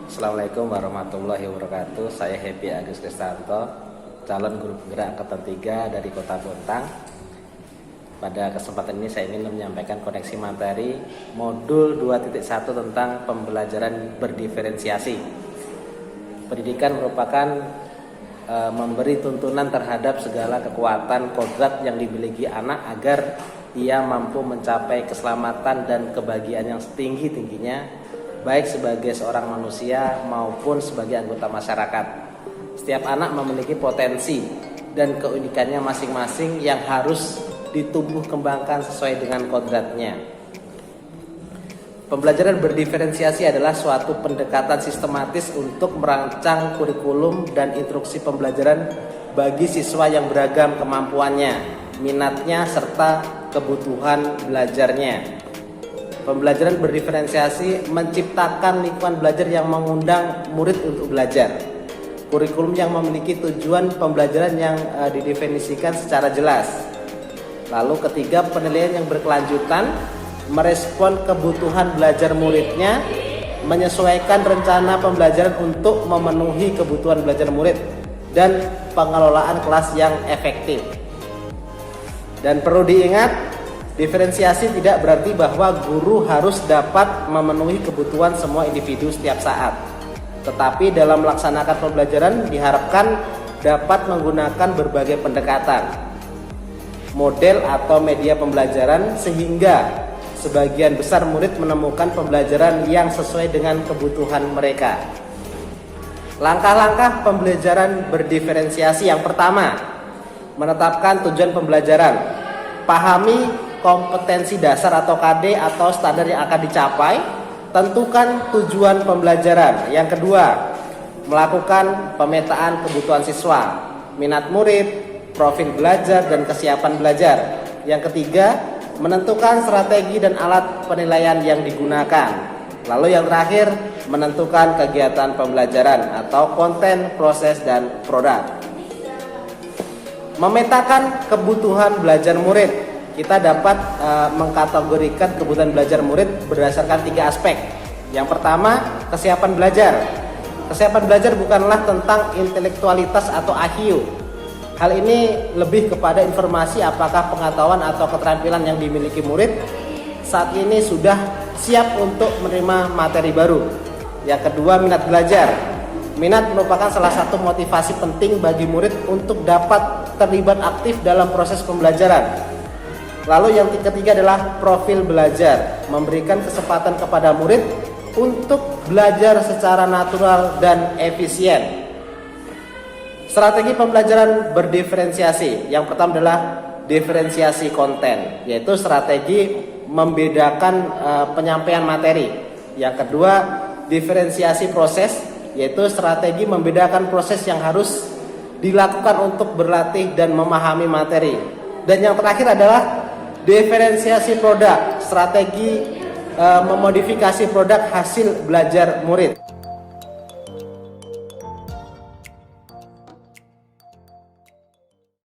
Assalamualaikum warahmatullahi wabarakatuh. Saya Happy Agus Kristanto, calon guru penggerak angkatan 3 dari Kota Bontang. Pada kesempatan ini saya ingin menyampaikan koneksi materi modul 2.1 tentang pembelajaran berdiferensiasi. Pendidikan merupakan memberi tuntunan terhadap segala kekuatan kodrat yang dimiliki anak agar ia mampu mencapai keselamatan dan kebahagiaan yang setinggi-tingginya, baik sebagai seorang manusia maupun sebagai anggota masyarakat. Setiap anak memiliki potensi dan keunikannya masing-masing yang harus ditumbuh kembangkan sesuai dengan kodratnya. Pembelajaran berdiferensiasi adalah suatu pendekatan sistematis untuk merancang kurikulum dan instruksi pembelajaran bagi siswa yang beragam kemampuannya, minatnya, serta kebutuhan belajarnya. Pembelajaran berdiferensiasi menciptakan lingkungan belajar yang mengundang murid untuk belajar. Kurikulum yang memiliki tujuan pembelajaran yang didefinisikan secara jelas. Lalu ketiga, penilaian yang berkelanjutan, merespon kebutuhan belajar muridnya, menyesuaikan rencana pembelajaran untuk memenuhi kebutuhan belajar murid, dan pengelolaan kelas yang efektif. Dan perlu diingat, diferensiasi tidak berarti bahwa guru harus dapat memenuhi kebutuhan semua individu setiap saat. Tetapi dalam melaksanakan pembelajaran diharapkan dapat menggunakan berbagai pendekatan, model atau media pembelajaran sehingga sebagian besar murid menemukan pembelajaran yang sesuai dengan kebutuhan mereka. Langkah-langkah pembelajaran berdiferensiasi: yang pertama, menetapkan tujuan pembelajaran. Pahami kompetensi dasar atau KD atau standar yang akan dicapai. Tentukan tujuan pembelajaran. Yang kedua, melakukan pemetaan kebutuhan siswa, minat murid, profil belajar, dan kesiapan belajar. Yang ketiga, menentukan strategi dan alat penilaian yang digunakan. Lalu yang terakhir, menentukan kegiatan pembelajaran atau konten, proses, dan produk. Memetakan kebutuhan belajar murid. Kita dapat mengkategorikan kebutuhan belajar murid berdasarkan 3 aspek. Yang pertama, kesiapan belajar. Kesiapan belajar bukanlah tentang intelektualitas atau IQ. Hal ini lebih kepada informasi apakah pengetahuan atau keterampilan yang dimiliki murid saat ini sudah siap untuk menerima materi baru. Yang kedua, minat belajar. Minat merupakan salah satu motivasi penting bagi murid untuk dapat terlibat aktif dalam proses pembelajaran. Lalu yang ketiga adalah profil belajar, memberikan kesempatan kepada murid untuk belajar secara natural dan efisien. Strategi pembelajaran berdiferensiasi. Yang pertama adalah diferensiasi konten, yaitu strategi membedakan penyampaian materi. Yang kedua, diferensiasi proses, yaitu strategi membedakan proses yang harus dilakukan untuk berlatih dan memahami materi. Dan yang terakhir adalah diferensiasi produk, strategi memodifikasi produk hasil belajar murid.